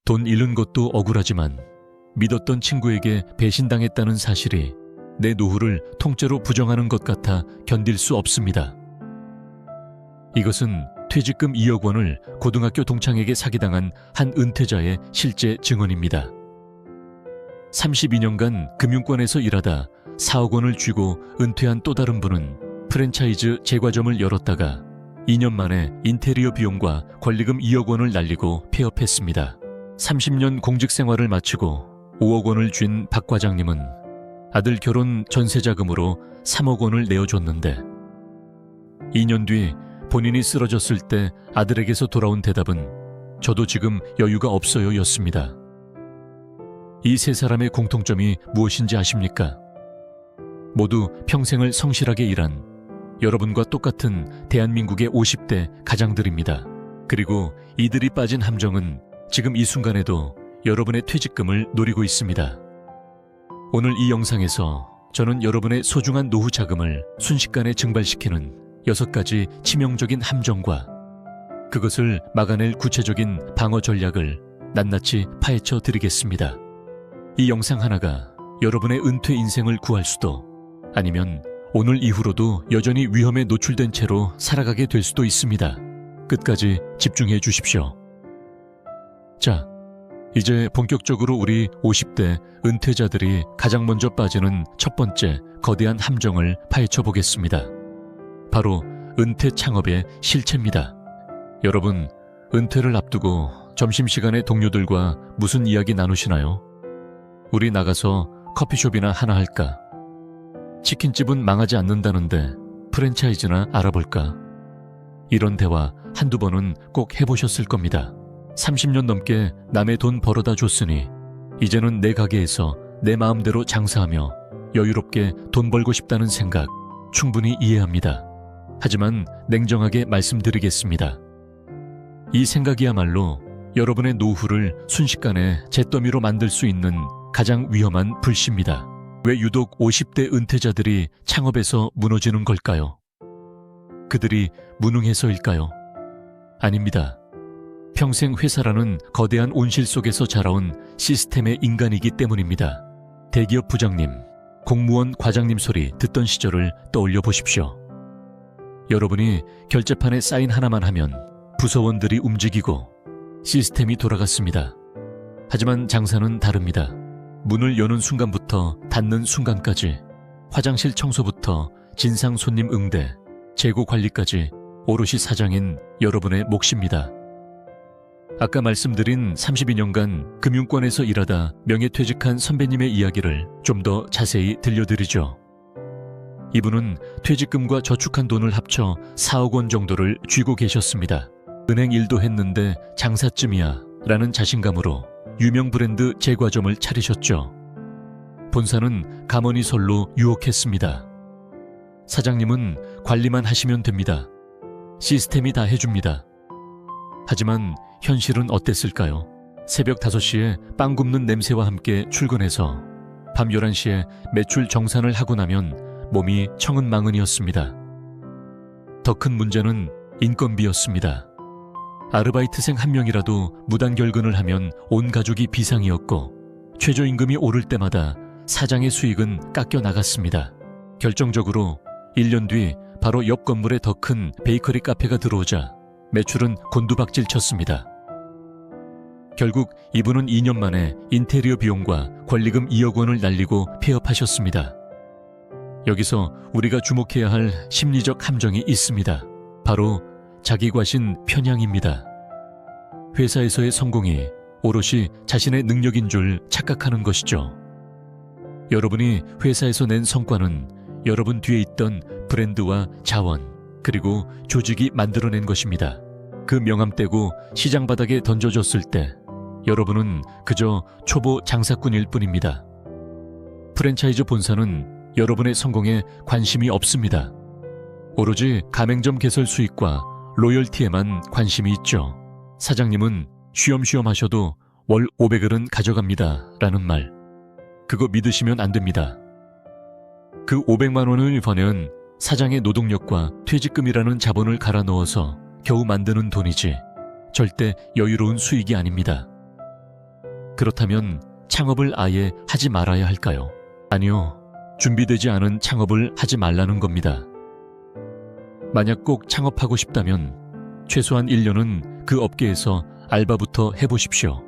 돈 잃은 것도 억울하지만 믿었던 친구에게 배신당했다는 사실이 내 노후를 통째로 부정하는 것 같아 견딜 수 없습니다. 이것은 퇴직금 2억 원을 고등학교 동창에게 사기당한 한 은퇴자의 실제 증언입니다. 32년간 금융권에서 일하다 4억 원을 쥐고 은퇴한 또 다른 분은 프랜차이즈 제과점을 열었다가 2년 만에 인테리어 비용과 권리금 2억 원을 날리고 폐업했습니다. 30년 공직 생활을 마치고 5억 원을 쥔 박 과장님은 아들 결혼 전세자금으로 3억 원을 내어줬는데 2년 뒤 본인이 쓰러졌을 때 아들에게서 돌아온 대답은 저도 지금 여유가 없어요 였습니다. 이 세 사람의 공통점이 무엇인지 아십니까? 모두 평생을 성실하게 일한 여러분과 똑같은 대한민국의 50대 가장들입니다. 그리고 이들이 빠진 함정은 지금 이 순간에도 여러분의 퇴직금을 노리고 있습니다. 오늘 이 영상에서 저는 여러분의 소중한 노후 자금을 순식간에 증발시키는 6가지 치명적인 함정과 그것을 막아낼 구체적인 방어 전략을 낱낱이 파헤쳐 드리겠습니다. 이 영상 하나가 여러분의 은퇴 인생을 구할 수도 아니면 오늘 이후로도 여전히 위험에 노출된 채로 살아가게 될 수도 있습니다. 끝까지 집중해 주십시오. 자, 이제 본격적으로 우리 50대 은퇴자들이 가장 먼저 빠지는 첫 번째 거대한 함정을 파헤쳐 보겠습니다. 바로 은퇴 창업의 실체입니다. 여러분, 은퇴를 앞두고 점심시간에 동료들과 무슨 이야기 나누시나요? 우리 나가서 커피숍이나 하나 할까? 치킨집은 망하지 않는다는데 프랜차이즈나 알아볼까? 이런 대화 한두 번은 꼭 해보셨을 겁니다. 30년 넘게 남의 돈 벌어다 줬으니 이제는 내 가게에서 내 마음대로 장사하며 여유롭게 돈 벌고 싶다는 생각 충분히 이해합니다. 하지만 냉정하게 말씀드리겠습니다. 이 생각이야말로 여러분의 노후를 순식간에 잿더미로 만들 수 있는 가장 위험한 불씨입니다. 왜 유독 50대 은퇴자들이 창업에서 무너지는 걸까요? 그들이 무능해서일까요? 아닙니다. 평생 회사라는 거대한 온실 속에서 자라온 시스템의 인간이기 때문입니다. 대기업 부장님, 공무원 과장님 소리 듣던 시절을 떠올려 보십시오. 여러분이 결제판에 사인 하나만 하면 부서원들이 움직이고 시스템이 돌아갔습니다. 하지만 장사는 다릅니다. 문을 여는 순간부터 닫는 순간까지 화장실 청소부터 진상 손님 응대, 재고 관리까지 오롯이 사장인 여러분의 몫입니다. 아까 말씀드린 32년간 금융권에서 일하다 명예퇴직한 선배님의 이야기를 좀 더 자세히 들려드리죠. 이분은 퇴직금과 저축한 돈을 합쳐 4억 원 정도를 쥐고 계셨습니다. 은행 일도 했는데 장사쯤이야 라는 자신감으로 유명 브랜드 제과점을 차리셨죠. 본사는 가머니설로 유혹했습니다. 사장님은 관리만 하시면 됩니다. 시스템이 다 해줍니다. 하지만 현실은 어땠을까요? 새벽 5시에 빵 굽는 냄새와 함께 출근해서 밤 11시에 매출 정산을 하고 나면 몸이 청은망은이었습니다. 더 큰 문제는 인건비였습니다. 아르바이트생 한 명이라도 무단결근을 하면 온 가족이 비상이었고 최저임금이 오를 때마다 사장의 수익은 깎여 나갔습니다. 결정적으로 1년 뒤 바로 옆 건물에 더 큰 베이커리 카페가 들어오자 매출은 곤두박질 쳤습니다. 결국 이분은 2년 만에 인테리어 비용과 권리금 2억 원을 날리고 폐업하셨습니다. 여기서 우리가 주목해야 할 심리적 함정이 있습니다. 바로 자기과신 편향입니다. 회사에서의 성공이 오롯이 자신의 능력인 줄 착각하는 것이죠. 여러분이 회사에서 낸 성과는 여러분 뒤에 있던 브랜드와 자원, 그리고 조직이 만들어낸 것입니다. 그 명함 떼고 시장 바닥에 던져졌을 때 여러분은 그저 초보 장사꾼일 뿐입니다. 프랜차이즈 본사는 여러분의 성공에 관심이 없습니다. 오로지 가맹점 개설 수익과 로열티에만 관심이 있죠. 사장님은 쉬엄쉬엄 하셔도 월 500을은 가져갑니다 라는 말, 그거 믿으시면 안 됩니다. 그 500만 원을 버는 사장의 노동력과 퇴직금이라는 자본을 갈아 넣어서 겨우 만드는 돈이지 절대 여유로운 수익이 아닙니다. 그렇다면 창업을 아예 하지 말아야 할까요? 아니요. 준비되지 않은 창업을 하지 말라는 겁니다. 만약 꼭 창업하고 싶다면 최소한 1년은 그 업계에서 알바부터 해보십시오.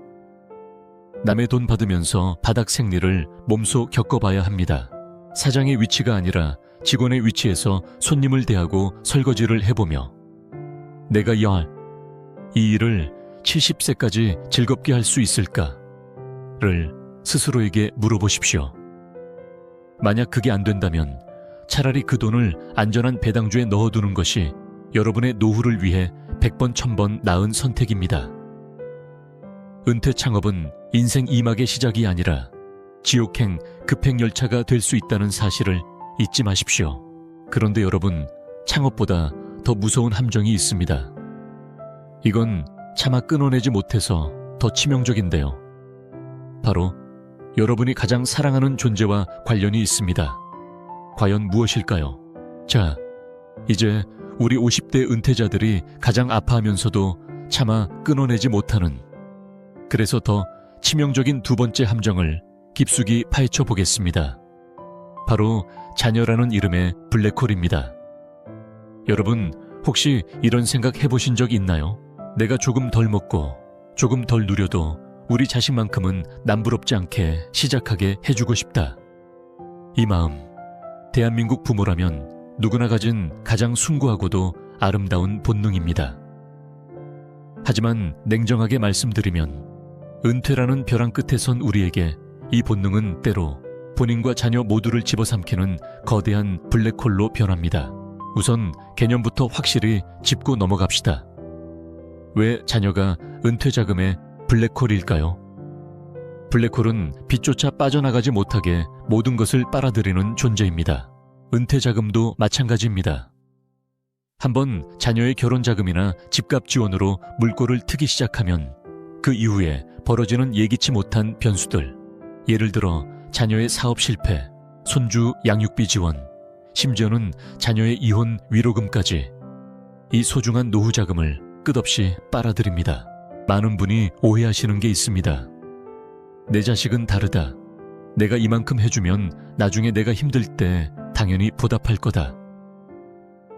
남의 돈 받으면서 바닥 생리를 몸소 겪어봐야 합니다. 사장의 위치가 아니라 직원의 위치에서 손님을 대하고 설거지를 해보며 내가 이 일을 70세까지 즐겁게 할 수 있을까를 스스로에게 물어보십시오. 만약 그게 안 된다면 차라리 그 돈을 안전한 배당주에 넣어두는 것이 여러분의 노후를 위해 100번 1000번 나은 선택입니다. 은퇴 창업은 인생 2막의 시작이 아니라 지옥행 급행열차가 될 수 있다는 사실을 잊지 마십시오. 그런데 여러분, 창업보다 더 무서운 함정이 있습니다. 이건 차마 끊어내지 못해서 더 치명적인데요. 바로 여러분이 가장 사랑하는 존재와 관련이 있습니다. 과연 무엇일까요? 자, 이제 우리 50대 은퇴자들이 가장 아파하면서도 차마 끊어내지 못하는, 그래서 더 치명적인 두 번째 함정을 깊숙이 파헤쳐 보겠습니다. 바로 자녀라는 이름의 블랙홀입니다. 여러분, 혹시 이런 생각 해보신 적 있나요? 내가 조금 덜 먹고 조금 덜 누려도 우리 자식만큼은 남부럽지 않게 시작하게 해주고 싶다. 이 마음, 대한민국 부모라면 누구나 가진 가장 숭고하고도 아름다운 본능입니다. 하지만 냉정하게 말씀드리면 은퇴라는 벼랑 끝에 선 우리에게 이 본능은 때로 본인과 자녀 모두를 집어삼키는 거대한 블랙홀로 변합니다. 우선 개념부터 확실히 짚고 넘어갑시다. 왜 자녀가 은퇴 자금의 블랙홀일까요? 블랙홀은 빛조차 빠져나가지 못하게 모든 것을 빨아들이는 존재입니다. 은퇴 자금도 마찬가지입니다. 한번 자녀의 결혼 자금이나 집값 지원으로 물꼬를 트기 시작하면 그 이후에 벌어지는 예기치 못한 변수들, 예를 들어 자녀의 사업 실패, 손주 양육비 지원, 심지어는 자녀의 이혼 위로금까지 이 소중한 노후 자금을 끝없이 빨아들입니다. 많은 분이 오해하시는 게 있습니다. 내 자식은 다르다. 내가 이만큼 해주면 나중에 내가 힘들 때 당연히 보답할 거다.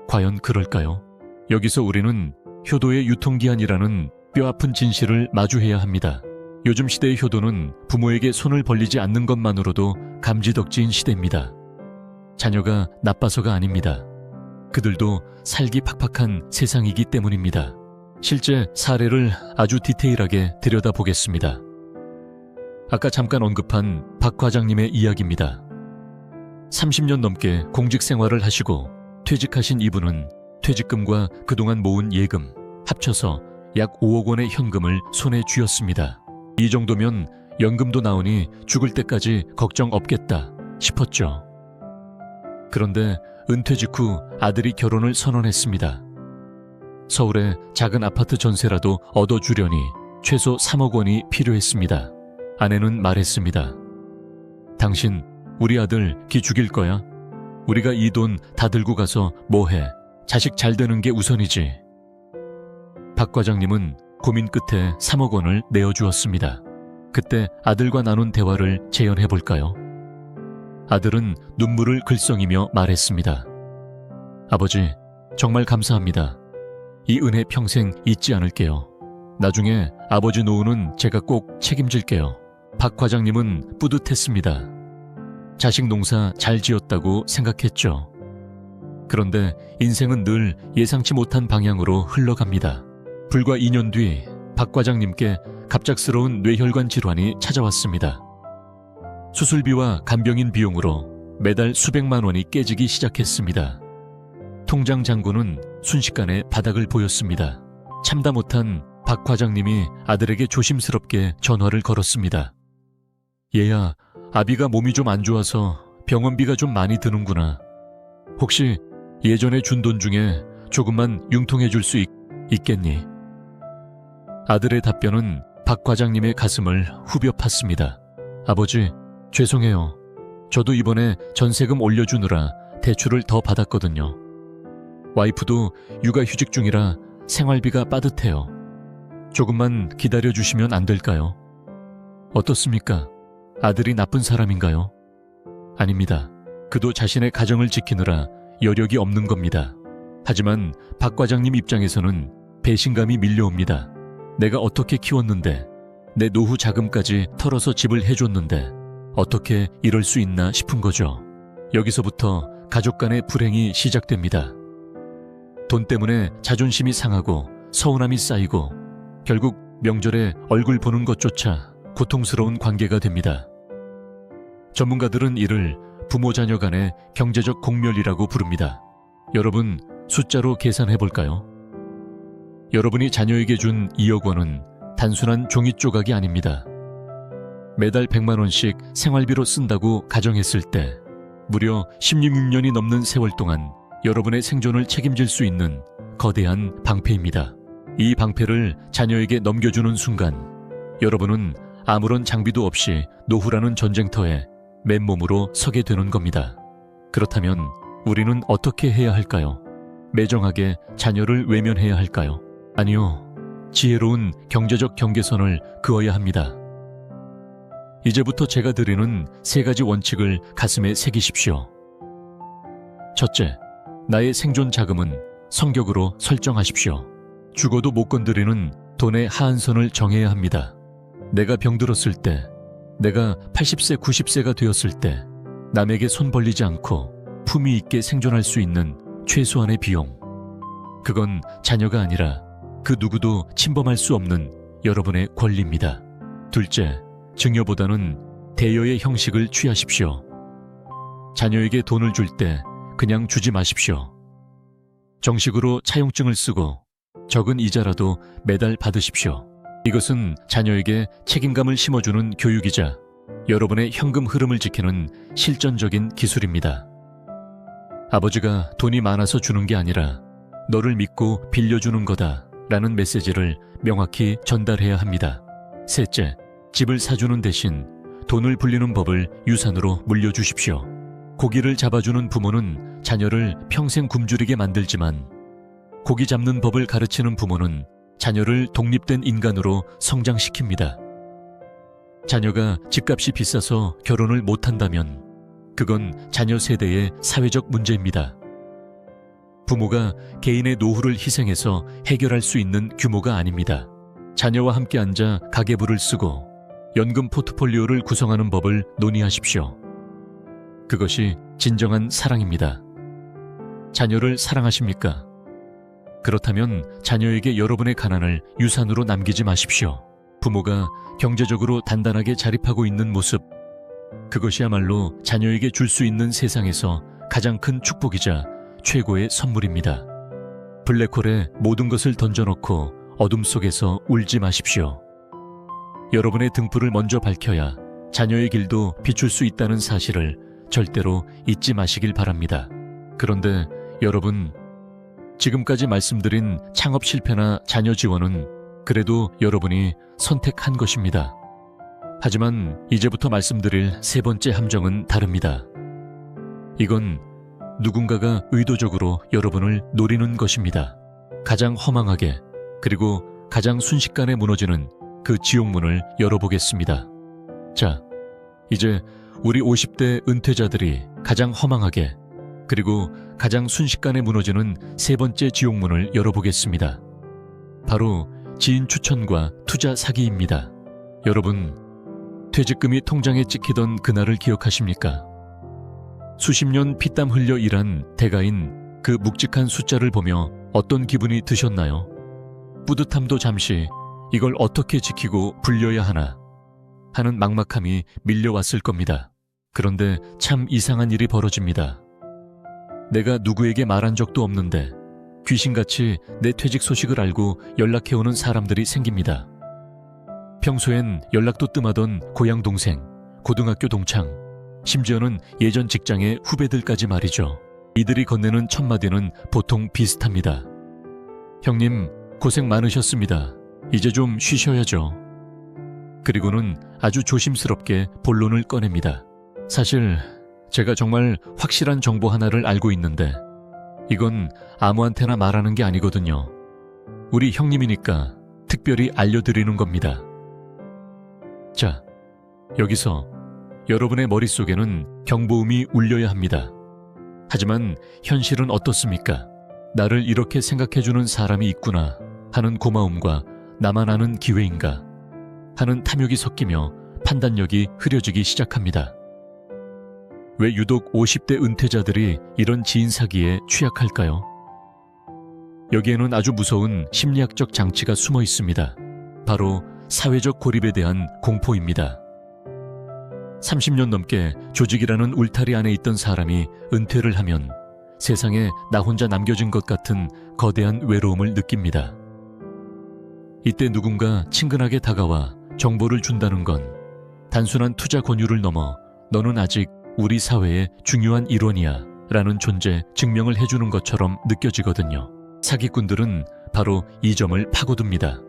과연 그럴까요? 여기서 우리는 효도의 유통기한이라는 뼈아픈 진실을 마주해야 합니다. 요즘 시대의 효도는 부모에게 손을 벌리지 않는 것만으로도 감지덕지인 시대입니다. 자녀가 나빠서가 아닙니다. 그들도 살기 팍팍한 세상이기 때문입니다. 실제 사례를 아주 디테일하게 들여다보겠습니다. 아까 잠깐 언급한 박 과장님의 이야기입니다. 30년 넘게 공직 생활을 하시고 퇴직하신 이분은 퇴직금과 그동안 모은 예금 합쳐서 약 5억 원의 현금을 손에 쥐었습니다. 이 정도면 연금도 나오니 죽을 때까지 걱정 없겠다 싶었죠. 그런데 은퇴 직후 아들이 결혼을 선언했습니다. 서울에 작은 아파트 전세라도 얻어주려니 최소 3억 원이 필요했습니다. 아내는 말했습니다. 당신 우리 아들 기 죽일 거야? 우리가 이 돈 다 들고 가서 뭐해? 자식 잘 되는 게 우선이지. 박 과장님은 고민 끝에 3억 원을 내어주었습니다. 그때 아들과 나눈 대화를 재현해 볼까요? 아들은 눈물을 글썽이며 말했습니다. 아버지, 정말 감사합니다. 이 은혜 평생 잊지 않을게요. 나중에 아버지 노후는 제가 꼭 책임질게요. 박 과장님은 뿌듯했습니다. 자식 농사 잘 지었다고 생각했죠. 그런데 인생은 늘 예상치 못한 방향으로 흘러갑니다. 불과 2년 뒤 박 과장님께 갑작스러운 뇌혈관 질환이 찾아왔습니다. 수술비와 간병인 비용으로 매달 수백만 원이 깨지기 시작했습니다. 통장 잔고는 순식간에 바닥을 보였습니다. 참다 못한 박 과장님이 아들에게 조심스럽게 전화를 걸었습니다. 얘야, 아비가 몸이 좀 안 좋아서 병원비가 좀 많이 드는구나. 혹시 예전에 준 돈 중에 조금만 융통해 줄 수 있겠니? 아들의 답변은 박 과장님의 가슴을 후벼 팠습니다. 아버지, 죄송해요. 저도 이번에 전세금 올려주느라 대출을 더 받았거든요. 와이프도 육아휴직 중이라 생활비가 빠듯해요. 조금만 기다려주시면 안 될까요? 어떻습니까? 아들이 나쁜 사람인가요? 아닙니다. 그도 자신의 가정을 지키느라 여력이 없는 겁니다. 하지만 박 과장님 입장에서는 배신감이 밀려옵니다. 내가 어떻게 키웠는데, 내 노후 자금까지 털어서 집을 해줬는데 어떻게 이럴 수 있나 싶은 거죠. 여기서부터 가족 간의 불행이 시작됩니다. 돈 때문에 자존심이 상하고 서운함이 쌓이고 결국 명절에 얼굴 보는 것조차 고통스러운 관계가 됩니다. 전문가들은 이를 부모 자녀 간의 경제적 공멸이라고 부릅니다. 여러분, 숫자로 계산해 볼까요? 여러분이 자녀에게 준 2억 원은 단순한 종이 조각이 아닙니다. 매달 100만 원씩 생활비로 쓴다고 가정했을 때 무려 16년이 넘는 세월 동안 여러분의 생존을 책임질 수 있는 거대한 방패입니다. 이 방패를 자녀에게 넘겨주는 순간 여러분은 아무런 장비도 없이 노후라는 전쟁터에 맨몸으로 서게 되는 겁니다. 그렇다면 우리는 어떻게 해야 할까요? 매정하게 자녀를 외면해야 할까요? 아니요. 지혜로운 경제적 경계선을 그어야 합니다. 이제부터 제가 드리는 3가지 원칙을 가슴에 새기십시오. 첫째, 나의 생존 자금은 성격으로 설정하십시오. 죽어도 못 건드리는 돈의 하한선을 정해야 합니다. 내가 병들었을 때, 내가 80세, 90세가 되었을 때 남에게 손 벌리지 않고 품위 있게 생존할 수 있는 최소한의 비용. 그건 자녀가 아니라 그 누구도 침범할 수 없는 여러분의 권리입니다. 둘째, 증여보다는 대여의 형식을 취하십시오. 자녀에게 돈을 줄 때 그냥 주지 마십시오. 정식으로 차용증을 쓰고 적은 이자라도 매달 받으십시오. 이것은 자녀에게 책임감을 심어주는 교육이자 여러분의 현금 흐름을 지키는 실전적인 기술입니다. 아버지가 돈이 많아서 주는 게 아니라 너를 믿고 빌려주는 거다 라는 메시지를 명확히 전달해야 합니다. 셋째, 집을 사주는 대신 돈을 불리는 법을 유산으로 물려주십시오. 고기를 잡아주는 부모는 자녀를 평생 굶주리게 만들지만 고기 잡는 법을 가르치는 부모는 자녀를 독립된 인간으로 성장시킵니다. 자녀가 집값이 비싸서 결혼을 못한다면 그건 자녀 세대의 사회적 문제입니다. 부모가 개인의 노후를 희생해서 해결할 수 있는 규모가 아닙니다. 자녀와 함께 앉아 가계부를 쓰고 연금 포트폴리오를 구성하는 법을 논의하십시오. 그것이 진정한 사랑입니다. 자녀를 사랑하십니까? 그렇다면 자녀에게 여러분의 가난을 유산으로 남기지 마십시오. 부모가 경제적으로 단단하게 자립하고 있는 모습, 그것이야말로 자녀에게 줄 수 있는 세상에서 가장 큰 축복이자 최고의 선물입니다. 블랙홀에 모든 것을 던져놓고 어둠 속에서 울지 마십시오. 여러분의 등불을 먼저 밝혀야 자녀의 길도 비출 수 있다는 사실을 절대로 잊지 마시길 바랍니다. 그런데 여러분, 지금까지 말씀드린 창업 실패나 자녀 지원은 그래도 여러분이 선택한 것입니다. 하지만 이제부터 말씀드릴 3번째 함정은 다릅니다. 이건 누군가가 의도적으로 여러분을 노리는 것입니다. 가장 허망하게 그리고 가장 순식간에 무너지는 그 지옥문을 열어보겠습니다. 자, 이제 우리 50대 은퇴자들이 가장 허망하게 그리고 가장 순식간에 무너지는 3번째 지옥문을 열어보겠습니다. 바로 지인 추천과 투자 사기입니다. 여러분, 퇴직금이 통장에 찍히던 그날을 기억하십니까? 수십 년 피땀 흘려 일한 대가인 그 묵직한 숫자를 보며 어떤 기분이 드셨나요? 뿌듯함도 잠시 이걸 어떻게 지키고 불려야 하나 하는 막막함이 밀려왔을 겁니다. 그런데 참 이상한 일이 벌어집니다. 내가 누구에게 말한 적도 없는데 귀신같이 내 퇴직 소식을 알고 연락해오는 사람들이 생깁니다. 평소엔 연락도 뜸하던 고향 동생, 고등학교 동창, 심지어는 예전 직장의 후배들까지 말이죠. 이들이 건네는 첫 마디는 보통 비슷합니다. 형님, 고생 많으셨습니다. 이제 좀 쉬셔야죠. 그리고는 아주 조심스럽게 본론을 꺼냅니다. 사실 제가 정말 확실한 정보 하나를 알고 있는데 이건 아무한테나 말하는 게 아니거든요. 우리 형님이니까 특별히 알려드리는 겁니다. 자, 여기서 여러분의 머릿속에는 경보음이 울려야 합니다. 하지만 현실은 어떻습니까? 나를 이렇게 생각해주는 사람이 있구나 하는 고마움과 나만 아는 기회인가 하는 탐욕이 섞이며 판단력이 흐려지기 시작합니다. 왜 유독 50대 은퇴자들이 이런 지인 사기에 취약할까요? 여기에는 아주 무서운 심리학적 장치가 숨어 있습니다. 바로 사회적 고립에 대한 공포입니다. 30년 넘게 조직이라는 울타리 안에 있던 사람이 은퇴를 하면 세상에 나 혼자 남겨진 것 같은 거대한 외로움을 느낍니다. 이때 누군가 친근하게 다가와 정보를 준다는 건 단순한 투자 권유를 넘어 너는 아직 우리 사회의 중요한 일원이야 라는 존재 증명을 해주는 것처럼 느껴지거든요. 사기꾼들은 바로 이 점을 파고듭니다.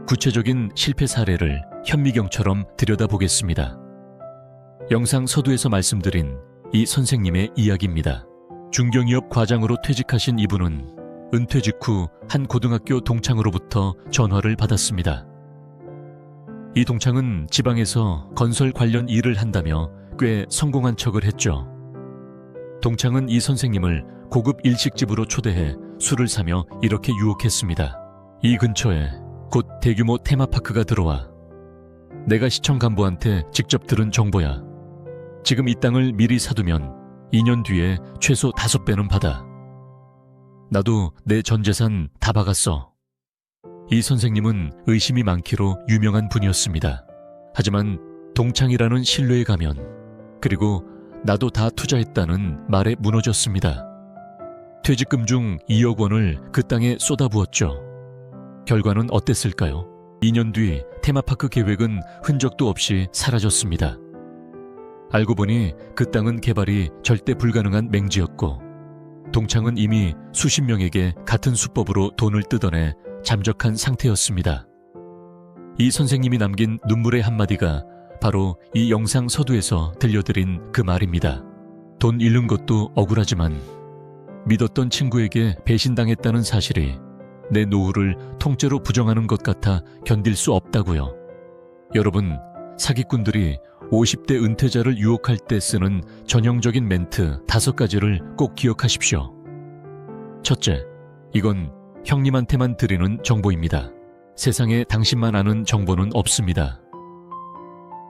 구체적인 실패 사례를 현미경처럼 들여다보겠습니다. 영상 서두에서 말씀드린 이 선생님의 이야기입니다. 중견기업 과장으로 퇴직하신 이분은 은퇴 직후 한 고등학교 동창으로부터 전화를 받았습니다. 이 동창은 지방에서 건설 관련 일을 한다며 꽤 성공한 척을 했죠. 동창은 이 선생님을 고급 일식집으로 초대해 술을 사며 이렇게 유혹했습니다. 이 근처에 곧 대규모 테마파크가 들어와. 내가 시청 간부한테 직접 들은 정보야. 지금 이 땅을 미리 사두면 2년 뒤에 최소 5배는 받아. 나도 내 전 재산 다 박았어. 이 선생님은 의심이 많기로 유명한 분이었습니다. 하지만 동창이라는 신뢰에 가면, 그리고 나도 다 투자했다는 말에 무너졌습니다. 퇴직금 중 2억 원을 그 땅에 쏟아부었죠. 결과는 어땠을까요? 2년 뒤 테마파크 계획은 흔적도 없이 사라졌습니다. 알고 보니 그 땅은 개발이 절대 불가능한 맹지였고 동창은 이미 수십 명에게 같은 수법으로 돈을 뜯어내 잠적한 상태였습니다. 이 선생님이 남긴 눈물의 한마디가 바로 이 영상 서두에서 들려드린 그 말입니다. 돈 잃는 것도 억울하지만 믿었던 친구에게 배신당했다는 사실이 내 노후를 통째로 부정하는 것 같아 견딜 수 없다고요. 여러분, 사기꾼들이 50대 은퇴자를 유혹할 때 쓰는 전형적인 멘트 5가지를 꼭 기억하십시오. 첫째, 이건 형님한테만 드리는 정보입니다. 세상에 당신만 아는 정보는 없습니다.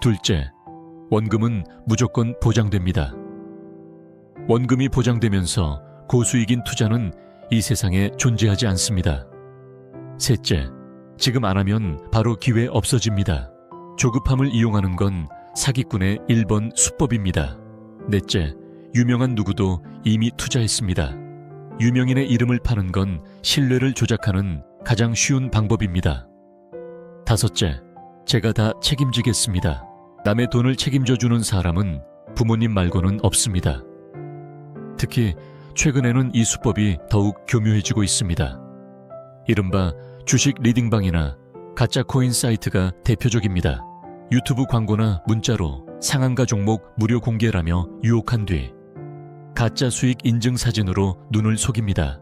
둘째, 원금은 무조건 보장됩니다. 원금이 보장되면서 고수익인 투자는 이 세상에 존재하지 않습니다. 셋째, 지금 안 하면 바로 기회 없어집니다. 조급함을 이용하는 건 사기꾼의 1번 수법입니다. 넷째, 유명한 누구도 이미 투자했습니다. 유명인의 이름을 파는 건 신뢰를 조작하는 가장 쉬운 방법입니다. 다섯째, 제가 다 책임지겠습니다. 남의 돈을 책임져주는 사람은 부모님 말고는 없습니다. 특히 최근에는 이 수법이 더욱 교묘해지고 있습니다. 이른바 주식 리딩방이나 가짜 코인 사이트가 대표적입니다. 유튜브 광고나 문자로 상한가 종목 무료 공개라며 유혹한 뒤 가짜 수익 인증 사진으로 눈을 속입니다.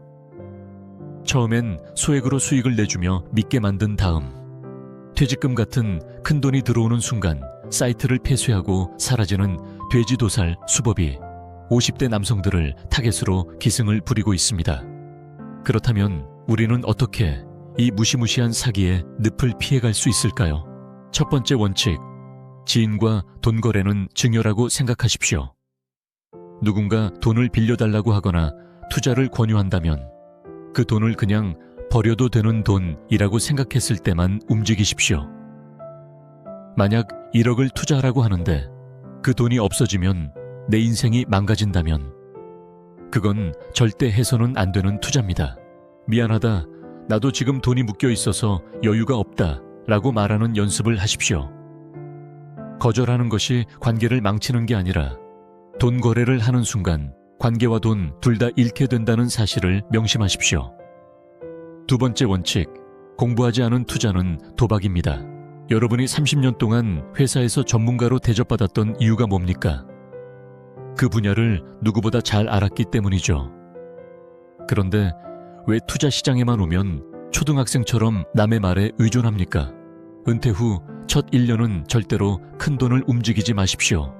처음엔 소액으로 수익을 내주며 믿게 만든 다음 퇴직금 같은 큰돈이 들어오는 순간 사이트를 폐쇄하고 사라지는 돼지도살 수법이 50대 남성들을 타겟으로 기승을 부리고 있습니다. 그렇다면 우리는 어떻게 이 무시무시한 사기의 늪을 피해갈 수 있을까요? 첫 번째 원칙, 지인과 돈 거래는 증여라고 생각하십시오. 누군가 돈을 빌려달라고 하거나 투자를 권유한다면 그 돈을 그냥 버려도 되는 돈이라고 생각했을 때만 움직이십시오. 만약 1억을 투자하라고 하는데 그 돈이 없어지면 내 인생이 망가진다면 그건 절대 해서는 안 되는 투자입니다. 미안하다, 나도 지금 돈이 묶여 있어서 여유가 없다 라고 말하는 연습을 하십시오. 거절하는 것이 관계를 망치는 게 아니라 돈 거래를 하는 순간 관계와 돈 둘 다 잃게 된다는 사실을 명심하십시오. 두 번째 원칙, 공부하지 않은 투자는 도박입니다. 여러분이 30년 동안 회사에서 전문가로 대접받았던 이유가 뭡니까? 그 분야를 누구보다 잘 알았기 때문이죠. 그런데 왜 투자 시장에만 오면 초등학생처럼 남의 말에 의존합니까? 은퇴 후 첫 1년은 절대로 큰 돈을 움직이지 마십시오.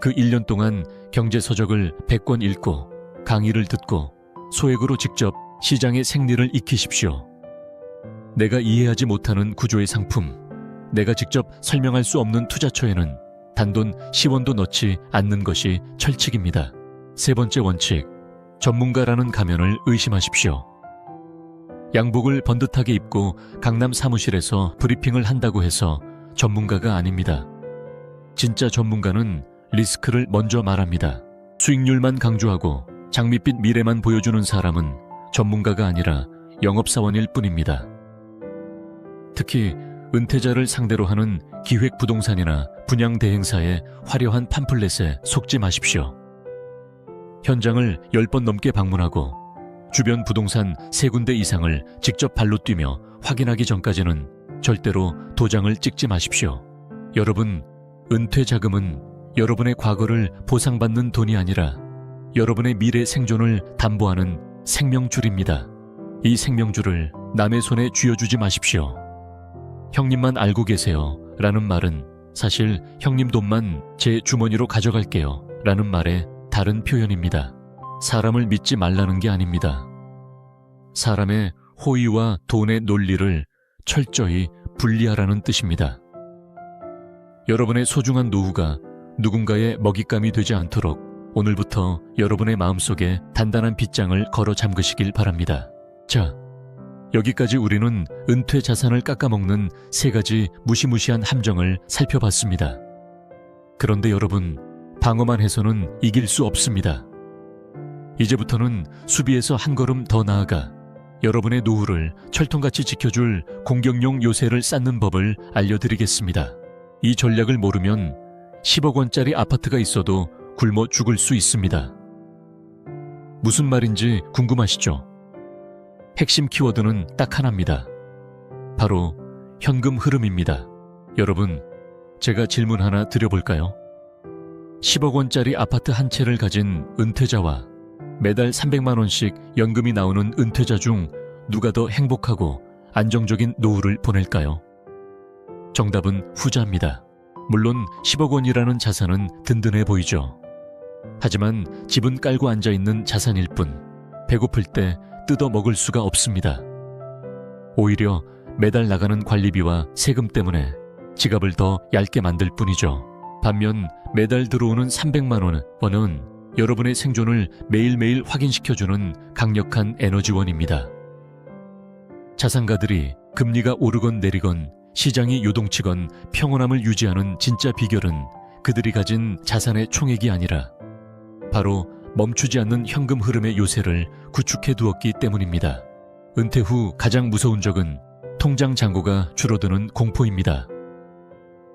그 1년 동안 경제서적을 100권 읽고 강의를 듣고 소액으로 직접 시장의 생리를 익히십시오. 내가 이해하지 못하는 구조의 상품, 내가 직접 설명할 수 없는 투자처에는 단돈 10원도 넣지 않는 것이 철칙입니다. 세 번째 원칙, 전문가라는 가면을 의심하십시오. 양복을 번듯하게 입고 강남 사무실에서 브리핑을 한다고 해서 전문가가 아닙니다. 진짜 전문가는 리스크를 먼저 말합니다. 수익률만 강조하고 장밋빛 미래만 보여주는 사람은 전문가가 아니라 영업사원일 뿐입니다. 특히 은퇴자를 상대로 하는 기획부동산이나 분양대행사의 화려한 팜플렛에 속지 마십시오. 현장을 10번 넘게 방문하고 주변 부동산 3군데 이상을 직접 발로 뛰며 확인하기 전까지는 절대로 도장을 찍지 마십시오. 여러분, 은퇴 자금은 여러분의 과거를 보상받는 돈이 아니라 여러분의 미래 생존을 담보하는 생명줄입니다. 이 생명줄을 남의 손에 쥐어주지 마십시오. 형님만 알고 계세요 라는 말은 사실 형님 돈만 제 주머니로 가져갈게요 라는 말의 다른 표현입니다. 사람을 믿지 말라는 게 아닙니다. 사람의 호의와 돈의 논리를 철저히 분리하라는 뜻입니다. 여러분의 소중한 노후가 누군가의 먹잇감이 되지 않도록 오늘부터 여러분의 마음속에 단단한 빗장을 걸어 잠그시길 바랍니다. 자, 여기까지 우리는 은퇴 자산을 깎아먹는 3가지 무시무시한 함정을 살펴봤습니다. 그런데 여러분, 방어만 해서는 이길 수 없습니다. 이제부터는 수비에서 한 걸음 더 나아가 여러분의 노후를 철통같이 지켜줄 공격용 요새를 쌓는 법을 알려드리겠습니다. 이 전략을 모르면 10억 원짜리 아파트가 있어도 굶어 죽을 수 있습니다. 무슨 말인지 궁금하시죠? 핵심 키워드는 딱 하나입니다. 바로 현금 흐름입니다. 여러분, 제가 질문 하나 드려볼까요? 10억 원짜리 아파트 한 채를 가진 은퇴자와 매달 300만 원씩 연금이 나오는 은퇴자 중 누가 더 행복하고 안정적인 노후를 보낼까요? 정답은 후자입니다. 물론 10억 원이라는 자산은 든든해 보이죠. 하지만 집은 깔고 앉아있는 자산일 뿐 배고플 때 뜯어 먹을 수가 없습니다. 오히려 매달 나가는 관리비와 세금 때문에 지갑을 더 얇게 만들 뿐이죠. 반면 매달 들어오는 300만 원은 여러분의 생존을 매일매일 확인시켜주는 강력한 에너지원입니다. 자산가들이 금리가 오르건 내리건 시장이 요동치건 평온함을 유지하는 진짜 비결은 그들이 가진 자산의 총액이 아니라 바로 멈추지 않는 현금 흐름의 요새를 구축해 두었기 때문입니다. 은퇴 후 가장 무서운 적은 통장 잔고가 줄어드는 공포입니다.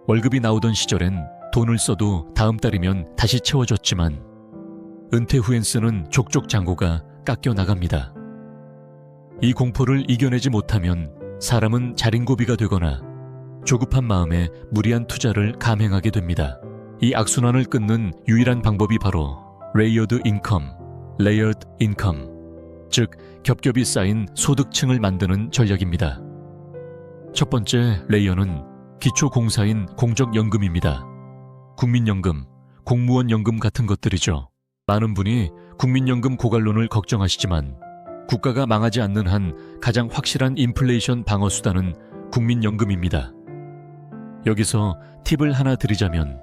월급이 나오던 시절엔 돈을 써도 다음 달이면 다시 채워졌지만 은퇴 후엔 쓰는 족족 잔고가 깎여 나갑니다. 이 공포를 이겨내지 못하면 사람은 자린고비가 되거나 조급한 마음에 무리한 투자를 감행하게 됩니다. 이 악순환을 끊는 유일한 방법이 바로 레이어드 인컴, 레이어드 인컴, 즉 겹겹이 쌓인 소득층을 만드는 전략입니다. 첫 번째 레이어는 기초공사인 공적연금입니다. 국민연금, 공무원연금 같은 것들이죠. 많은 분이 국민연금 고갈론을 걱정하시지만 국가가 망하지 않는 한 가장 확실한 인플레이션 방어 수단은 국민연금입니다. 여기서 팁을 하나 드리자면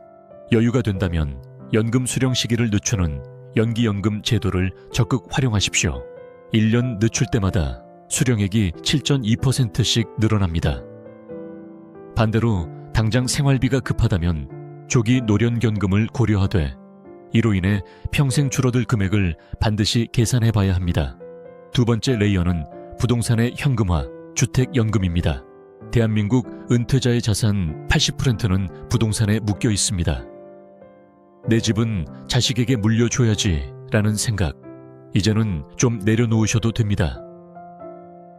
여유가 된다면 연금 수령 시기를 늦추는 연기연금 제도를 적극 활용하십시오. 1년 늦출 때마다 수령액이 7.2%씩 늘어납니다. 반대로 당장 생활비가 급하다면 조기 노련견금을 고려하되 이로 인해 평생 줄어들 금액을 반드시 계산해 봐야 합니다. 두 번째 레이어는 부동산의 현금화, 주택연금입니다. 대한민국 은퇴자의 자산 80%는 부동산에 묶여 있습니다. 내 집은 자식에게 물려줘야지 라는 생각, 이제는 좀 내려놓으셔도 됩니다.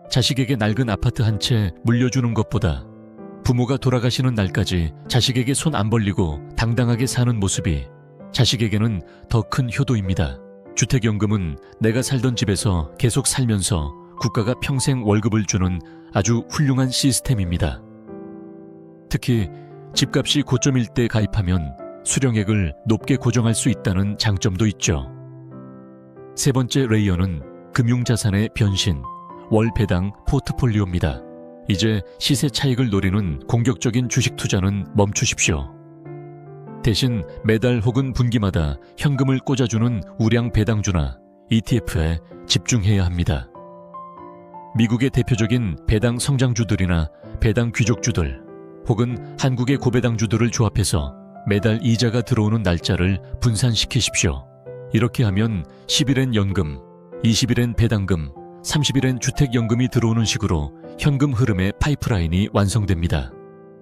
자식에게 낡은 아파트 한 채 물려주는 것보다 부모가 돌아가시는 날까지 자식에게 손 안 벌리고 당당하게 사는 모습이 자식에게는 더 큰 효도입니다. 주택연금은 내가 살던 집에서 계속 살면서 국가가 평생 월급을 주는 아주 훌륭한 시스템입니다. 특히 집값이 고점일 때 가입하면 수령액을 높게 고정할 수 있다는 장점도 있죠. 세 번째 레이어는 금융자산의 변신, 월 배당 포트폴리오입니다. 이제 시세 차익을 노리는 공격적인 주식 투자는 멈추십시오. 대신 매달 혹은 분기마다 현금을 꽂아주는 우량 배당주나 ETF에 집중해야 합니다. 미국의 대표적인 배당 성장주들이나 배당 귀족주들 혹은 한국의 고배당주들을 조합해서 매달 이자가 들어오는 날짜를 분산시키십시오. 이렇게 하면 10일엔 연금, 20일엔 배당금, 30일엔 주택연금이 들어오는 식으로 현금 흐름의 파이프라인이 완성됩니다.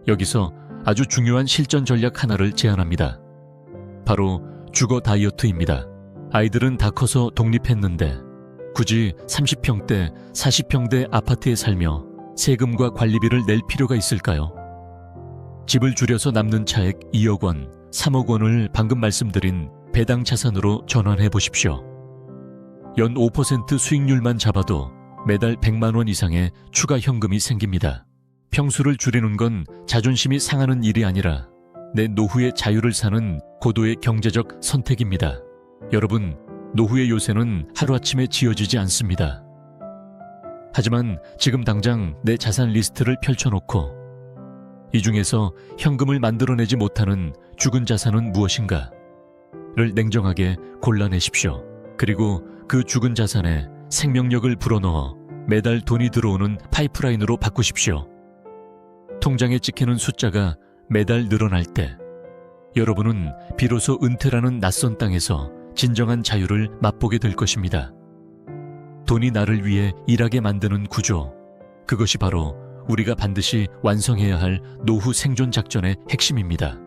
여기서 아주 중요한 실전 전략 하나를 제안합니다. 바로 주거 다이어트입니다. 아이들은 다 커서 독립했는데 굳이 30평대, 40평대 아파트에 살며 세금과 관리비를 낼 필요가 있을까요? 집을 줄여서 남는 차액 2억 원, 3억 원을 방금 말씀드린 배당 자산으로 전환해 보십시오. 연 5% 수익률만 잡아도 매달 100만 원 이상의 추가 현금이 생깁니다. 평수를 줄이는 건 자존심이 상하는 일이 아니라 내 노후의 자유를 사는 고도의 경제적 선택입니다. 여러분, 노후의 요새는 하루아침에 지어지지 않습니다. 하지만 지금 당장 내 자산 리스트를 펼쳐놓고 이 중에서 현금을 만들어내지 못하는 죽은 자산은 무엇인가? 를 냉정하게 골라내십시오. 그리고 그 죽은 자산에 생명력을 불어넣어 매달 돈이 들어오는 파이프라인으로 바꾸십시오. 통장에 찍히는 숫자가 매달 늘어날 때 여러분은 비로소 은퇴라는 낯선 땅에서 진정한 자유를 맛보게 될 것입니다. 돈이 나를 위해 일하게 만드는 구조, 그것이 바로 우리가 반드시 완성해야 할 노후 생존 작전의 핵심입니다.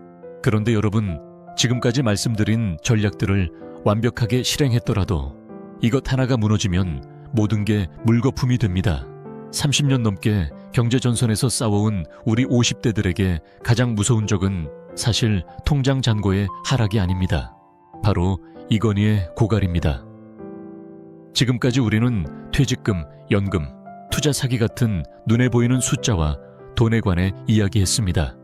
그런데 여러분, 지금까지 말씀드린 전략들을 완벽하게 실행했더라도 이것 하나가 무너지면 모든 게 물거품이 됩니다. 30년 넘게 경제전선에서 싸워온 우리 50대들에게 가장 무서운 적은 사실 통장 잔고의 하락이 아닙니다. 바로 이건희의 고갈입니다. 지금까지 우리는 퇴직금, 연금, 투자 사기 같은 눈에 보이는 숫자와 돈에 관해 이야기했습니다.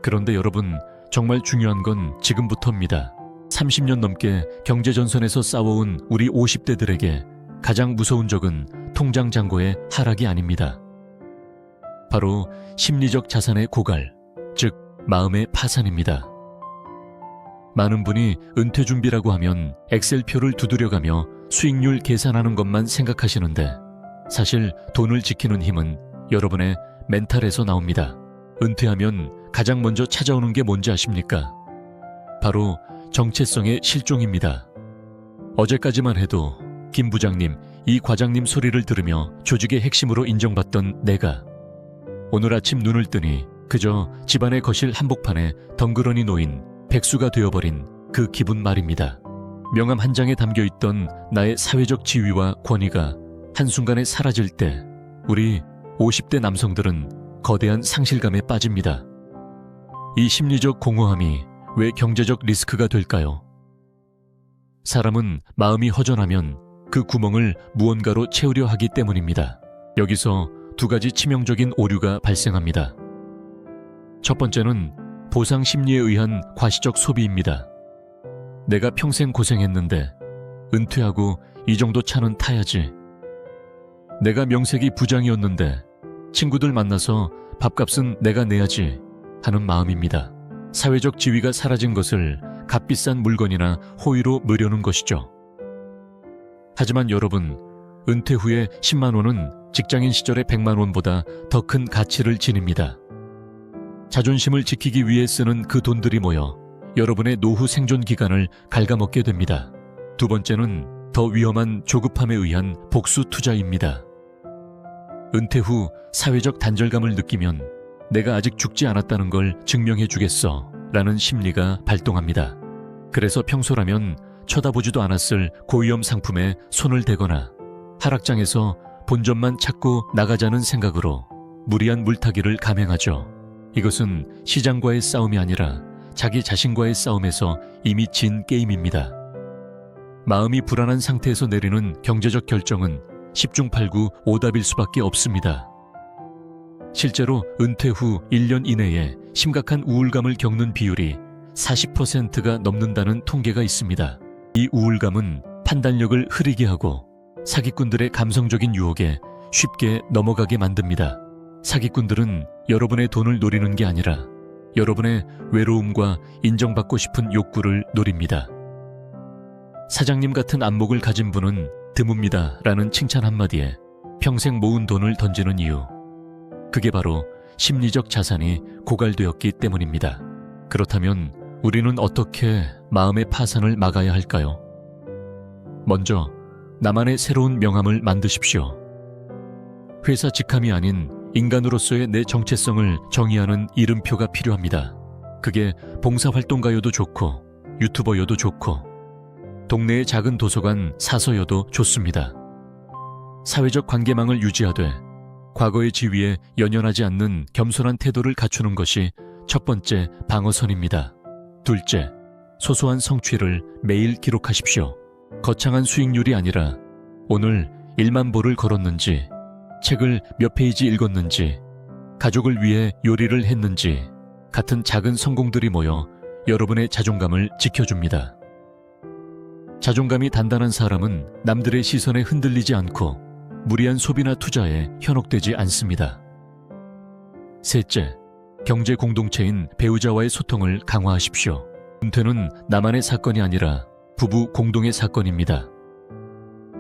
그런데 여러분, 정말 중요한 건 지금부터입니다. 30년 넘게 경제전선에서 싸워온 우리 50대들에게 가장 무서운 적은 통장 잔고의 하락이 아닙니다. 바로 심리적 자산의 고갈, 즉 마음의 파산입니다. 많은 분이 은퇴 준비라고 하면 엑셀표를 두드려가며 수익률 계산하는 것만 생각하시는데 사실 돈을 지키는 힘은 여러분의 멘탈에서 나옵니다. 은퇴하면 가장 먼저 찾아오는 게 뭔지 아십니까? 바로 정체성의 실종입니다. 어제까지만 해도 김 부장님, 이 과장님 소리를 들으며 조직의 핵심으로 인정받던 내가 오늘 아침 눈을 뜨니 그저 집안의 거실 한복판에 덩그러니 놓인 백수가 되어버린 그 기분 말입니다. 명함 한 장에 담겨있던 나의 사회적 지위와 권위가 한순간에 사라질 때 우리 50대 남성들은 거대한 상실감에 빠집니다. 이 심리적 공허함이 왜 경제적 리스크가 될까요? 사람은 마음이 허전하면 그 구멍을 무언가로 채우려 하기 때문입니다. 여기서 두 가지 치명적인 오류가 발생합니다. 첫 번째는 보상 심리에 의한 과시적 소비입니다. 내가 평생 고생했는데 은퇴하고 이 정도 차는 타야지. 내가 명색이 부장이었는데 친구들 만나서 밥값은 내가 내야지 하는 마음입니다. 사회적 지위가 사라진 것을 값비싼 물건이나 호의로 물려는 것이죠. 하지만 여러분, 은퇴 후에 10만 원은 직장인 시절의 100만 원보다 더 큰 가치를 지닙니다. 자존심을 지키기 위해 쓰는 그 돈들이 모여 여러분의 노후 생존 기간을 갉아먹게 됩니다. 두 번째는 더 위험한 조급함에 의한 복수 투자입니다. 은퇴 후 사회적 단절감을 느끼면 내가 아직 죽지 않았다는 걸 증명해 주겠어 라는 심리가 발동합니다. 그래서 평소라면 쳐다보지도 않았을 고위험 상품에 손을 대거나 하락장에서 본전만 찾고 나가자는 생각으로 무리한 물타기를 감행하죠. 이것은 시장과의 싸움이 아니라 자기 자신과의 싸움에서 이미 진 게임입니다. 마음이 불안한 상태에서 내리는 경제적 결정은 10중 8구 오답일 수밖에 없습니다. 실제로 은퇴 후 1년 이내에 심각한 우울감을 겪는 비율이 40%가 넘는다는 통계가 있습니다. 이 우울감은 판단력을 흐리게 하고 사기꾼들의 감성적인 유혹에 쉽게 넘어가게 만듭니다. 사기꾼들은 여러분의 돈을 노리는 게 아니라 여러분의 외로움과 인정받고 싶은 욕구를 노립니다. 사장님 같은 안목을 가진 분은 드뭅니다 라는 칭찬 한마디에 평생 모은 돈을 던지는 이유, 그게 바로 심리적 자산이 고갈되었기 때문입니다. 그렇다면 우리는 어떻게 마음의 파산을 막아야 할까요? 먼저 나만의 새로운 명함을 만드십시오. 회사 직함이 아닌 인간으로서의 내 정체성을 정의하는 이름표가 필요합니다. 그게 봉사활동가여도 좋고 유튜버여도 좋고 동네의 작은 도서관 사서여도 좋습니다. 사회적 관계망을 유지하되 과거의 지위에 연연하지 않는 겸손한 태도를 갖추는 것이 첫 번째 방어선입니다. 둘째, 소소한 성취를 매일 기록하십시오. 거창한 수익률이 아니라 오늘 1만 보를 걸었는지, 책을 몇 페이지 읽었는지, 가족을 위해 요리를 했는지 같은 작은 성공들이 모여 여러분의 자존감을 지켜줍니다. 자존감이 단단한 사람은 남들의 시선에 흔들리지 않고 무리한 소비나 투자에 현혹되지 않습니다. 셋째, 경제 공동체인 배우자와의 소통을 강화하십시오. 은퇴는 나만의 사건이 아니라 부부 공동의 사건입니다.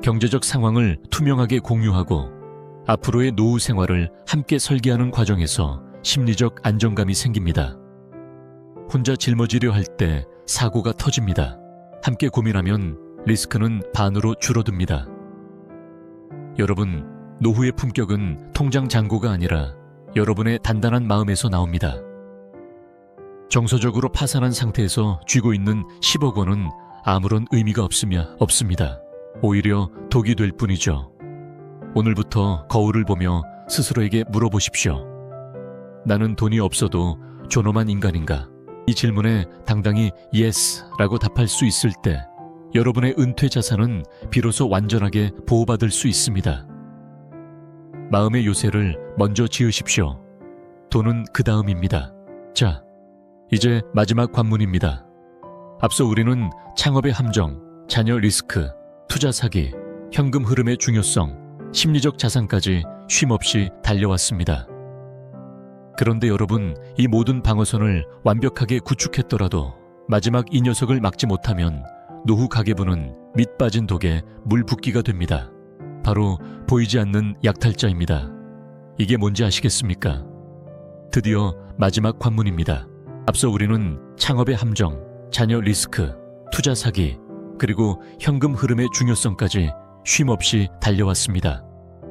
경제적 상황을 투명하게 공유하고 앞으로의 노후 생활을 함께 설계하는 과정에서 심리적 안정감이 생깁니다. 혼자 짊어지려 할 때 사고가 터집니다. 함께 고민하면 리스크는 반으로 줄어듭니다. 여러분, 노후의 품격은 통장 잔고가 아니라 여러분의 단단한 마음에서 나옵니다. 정서적으로 파산한 상태에서 쥐고 있는 10억 원은 아무런 의미가 없습니다. 오히려 독이 될 뿐이죠. 오늘부터 거울을 보며 스스로에게 물어보십시오. 나는 돈이 없어도 존엄한 인간인가? 이 질문에 당당히 예스라고 답할 수 있을 때 여러분의 은퇴 자산은 비로소 완전하게 보호받을 수 있습니다. 마음의 요새를 먼저 지으십시오. 돈은 그 다음입니다. 자, 이제 마지막 관문입니다. 앞서 우리는 창업의 함정, 자녀 리스크, 투자 사기, 현금 흐름의 중요성, 심리적 자산까지 쉼없이 달려왔습니다. 그런데 여러분, 이 모든 방어선을 완벽하게 구축했더라도 마지막 이 녀석을 막지 못하면 노후 가계부는 밑 빠진 독에 물 붓기가 됩니다. 바로 보이지 않는 약탈자입니다. 이게 뭔지 아시겠습니까? 드디어 마지막 관문입니다. 앞서 우리는 창업의 함정, 자녀 리스크, 투자 사기, 그리고 현금 흐름의 중요성까지 쉼없이 달려왔습니다.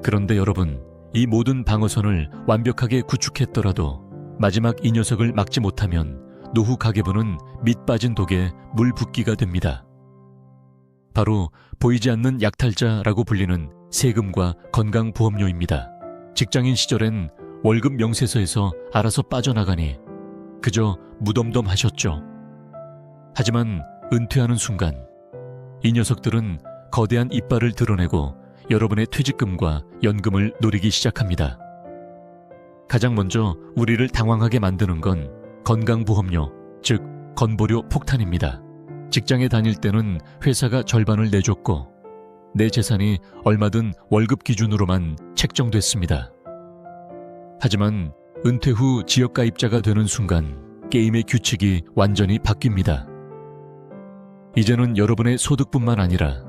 그런데 여러분, 이 모든 방어선을 완벽하게 구축했더라도 마지막 이 녀석을 막지 못하면 노후 가계부는 밑 빠진 독에 물 붓기가 됩니다. 바로 보이지 않는 약탈자라고 불리는 세금과 건강보험료입니다. 직장인 시절엔 월급 명세서에서 알아서 빠져나가니 그저 무덤덤하셨죠. 하지만 은퇴하는 순간 이 녀석들은 거대한 이빨을 드러내고 여러분의 퇴직금과 연금을 노리기 시작합니다. 가장 먼저 우리를 당황하게 만드는 건 건강보험료, 즉 건보료 폭탄입니다. 직장에 다닐 때는 회사가 절반을 내줬고 내 재산이 얼마든 월급 기준으로만 책정됐습니다. 하지만 은퇴 후 지역가입자가 되는 순간 게임의 규칙이 완전히 바뀝니다. 이제는 여러분의 소득뿐만 아니라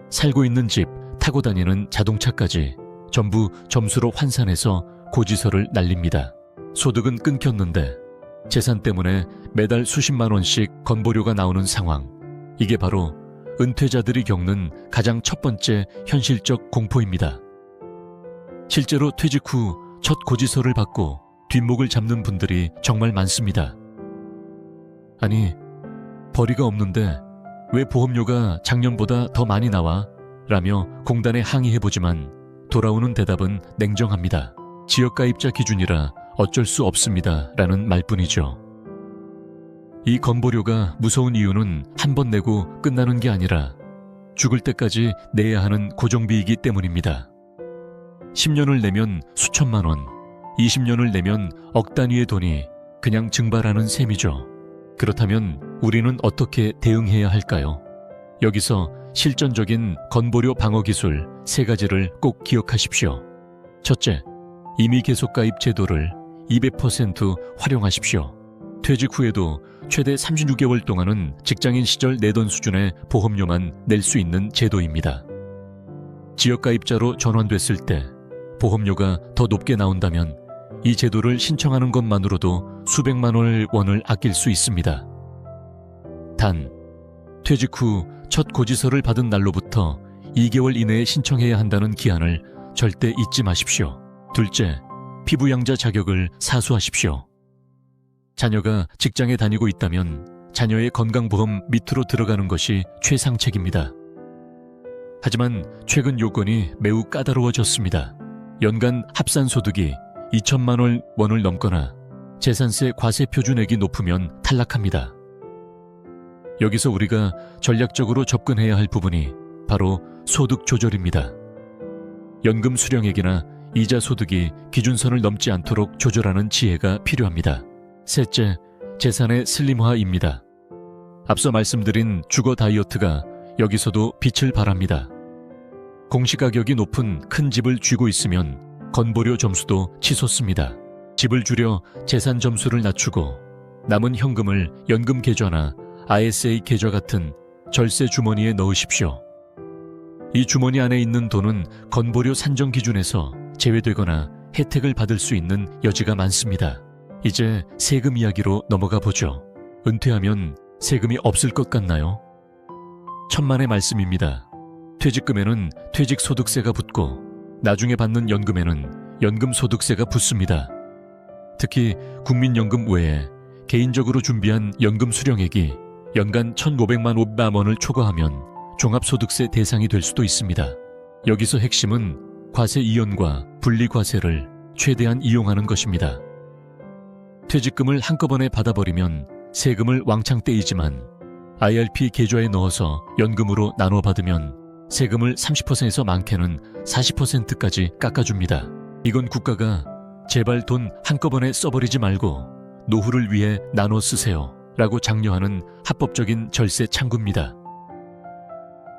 살고 있는 집, 타고 다니는 자동차까지 전부 점수로 환산해서 고지서를 날립니다. 소득은 끊겼는데 재산 때문에 매달 수십만 원씩 건보료가 나오는 상황. 이게 바로 은퇴자들이 겪는 가장 첫 번째 현실적 공포입니다. 실제로 퇴직 후 첫 고지서를 받고 뒷목을 잡는 분들이 정말 많습니다. 아니, 벌이가 없는데 왜 보험료가 작년보다 더 많이 나와? 라며 공단에 항의해보지만 돌아오는 대답은 냉정합니다. 지역가입자 기준이라 어쩔 수 없습니다. 라는 말뿐이죠. 이 건보료가 무서운 이유는 한 번 내고 끝나는 게 아니라 죽을 때까지 내야 하는 고정비이기 때문입니다. 10년을 내면 수천만 원, 20년을 내면 억 단위의 돈이 그냥 증발하는 셈이죠. 그렇다면 우리는 어떻게 대응해야 할까요? 여기서 실전적인 건보료 방어 기술 3가지를 꼭 기억하십시오. 첫째, 임의 계속가입 제도를 200% 활용하십시오. 퇴직 후에도 최대 36개월 동안은 직장인 시절 내던 수준의 보험료만 낼 수 있는 제도입니다. 지역가입자로 전환됐을 때 보험료가 더 높게 나온다면 이 제도를 신청하는 것만으로도 수백만 원을 아낄 수 있습니다. 단, 퇴직 후 첫 고지서를 받은 날로부터 2개월 이내에 신청해야 한다는 기한을 절대 잊지 마십시오. 둘째, 피부양자 자격을 사수하십시오. 자녀가 직장에 다니고 있다면 자녀의 건강보험 밑으로 들어가는 것이 최상책입니다. 하지만 최근 요건이 매우 까다로워졌습니다. 연간 합산소득이 2천만 원을 넘거나 재산세 과세 표준액이 높으면 탈락합니다. 여기서 우리가 전략적으로 접근해야 할 부분이 바로 소득 조절입니다. 연금 수령액이나 이자 소득이 기준선을 넘지 않도록 조절하는 지혜가 필요합니다. 셋째, 재산의 슬림화입니다. 앞서 말씀드린 주거 다이어트가 여기서도 빛을 발합니다. 공시가격이 높은 큰 집을 쥐고 있으면 건보료 점수도 치솟습니다. 집을 줄여 재산 점수를 낮추고 남은 현금을 연금 계좌나 ISA 계좌 같은 절세 주머니에 넣으십시오. 이 주머니 안에 있는 돈은 건보료 산정 기준에서 제외되거나 혜택을 받을 수 있는 여지가 많습니다. 이제 세금 이야기로 넘어가 보죠. 은퇴하면 세금이 없을 것 같나요? 천만의 말씀입니다. 퇴직금에는 퇴직소득세가 붙고 나중에 받는 연금에는 연금소득세가 붙습니다. 특히 국민연금 외에 개인적으로 준비한 연금 수령액이 연간 1,500만 원을 초과하면 종합소득세 대상이 될 수도 있습니다. 여기서 핵심은 과세 이연과 분리과세를 최대한 이용하는 것입니다. 퇴직금을 한꺼번에 받아버리면 세금을 왕창 떼이지만 IRP 계좌에 넣어서 연금으로 나눠 받으면 세금을 30%에서 많게는 40%까지 깎아줍니다. 이건 국가가 제발 돈 한꺼번에 써버리지 말고 노후를 위해 나눠 쓰세요 라고 장려하는 합법적인 절세 창구입니다.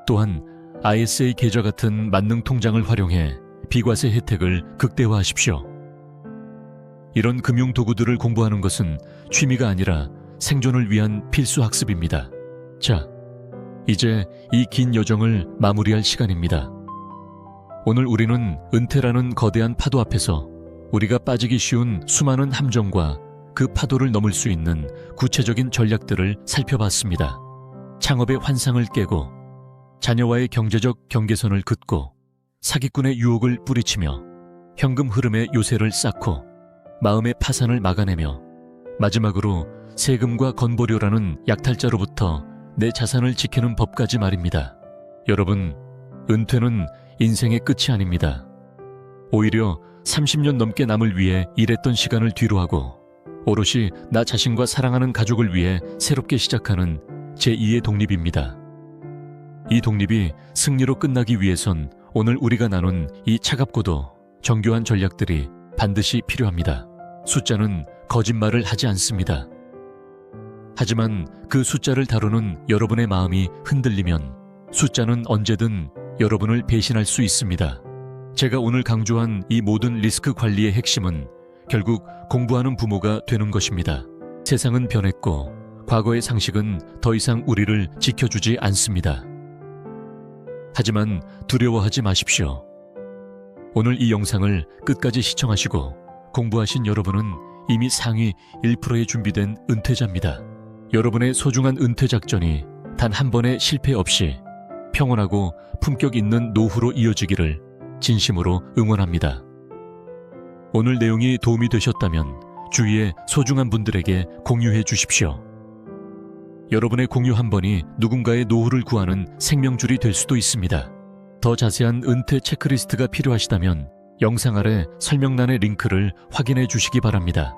또한 ISA 계좌 같은 만능 통장을 활용해 비과세 혜택을 극대화하십시오. 이런 금융 도구들을 공부하는 것은 취미가 아니라 생존을 위한 필수 학습입니다. 자, 이제 이 긴 여정을 마무리할 시간입니다. 오늘 우리는 은퇴라는 거대한 파도 앞에서 우리가 빠지기 쉬운 수많은 함정과 그 파도를 넘을 수 있는 구체적인 전략들을 살펴봤습니다. 창업의 환상을 깨고 자녀와의 경제적 경계선을 긋고 사기꾼의 유혹을 뿌리치며 현금 흐름의 요새를 쌓고 마음의 파산을 막아내며 마지막으로 세금과 건보료라는 약탈자로부터 내 자산을 지키는 법까지 말입니다. 여러분, 은퇴는 인생의 끝이 아닙니다. 오히려 30년 넘게 남을 위해 일했던 시간을 뒤로하고 오롯이 나 자신과 사랑하는 가족을 위해 새롭게 시작하는 제2의 독립입니다. 이 독립이 승리로 끝나기 위해선 오늘 우리가 나눈 이 차갑고도 정교한 전략들이 반드시 필요합니다. 숫자는 거짓말을 하지 않습니다. 하지만 그 숫자를 다루는 여러분의 마음이 흔들리면 숫자는 언제든 여러분을 배신할 수 있습니다. 제가 오늘 강조한 이 모든 리스크 관리의 핵심은 결국 공부하는 부모가 되는 것입니다. 세상은 변했고 과거의 상식은 더 이상 우리를 지켜주지 않습니다. 하지만 두려워하지 마십시오. 오늘 이 영상을 끝까지 시청하시고 공부하신 여러분은 이미 상위 1%에 준비된 은퇴자입니다. 여러분의 소중한 은퇴 작전이 단 한 번의 실패 없이 평온하고 품격 있는 노후로 이어지기를 진심으로 응원합니다. 오늘 내용이 도움이 되셨다면 주위의 소중한 분들에게 공유해 주십시오. 여러분의 공유 한 번이 누군가의 노후를 구하는 생명줄이 될 수도 있습니다. 더 자세한 은퇴 체크리스트가 필요하시다면 영상 아래 설명란의 링크를 확인해 주시기 바랍니다.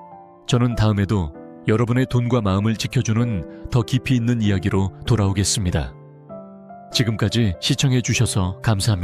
저는 다음에도 여러분의 돈과 마음을 지켜주는 더 깊이 있는 이야기로 돌아오겠습니다. 지금까지 시청해 주셔서 감사합니다.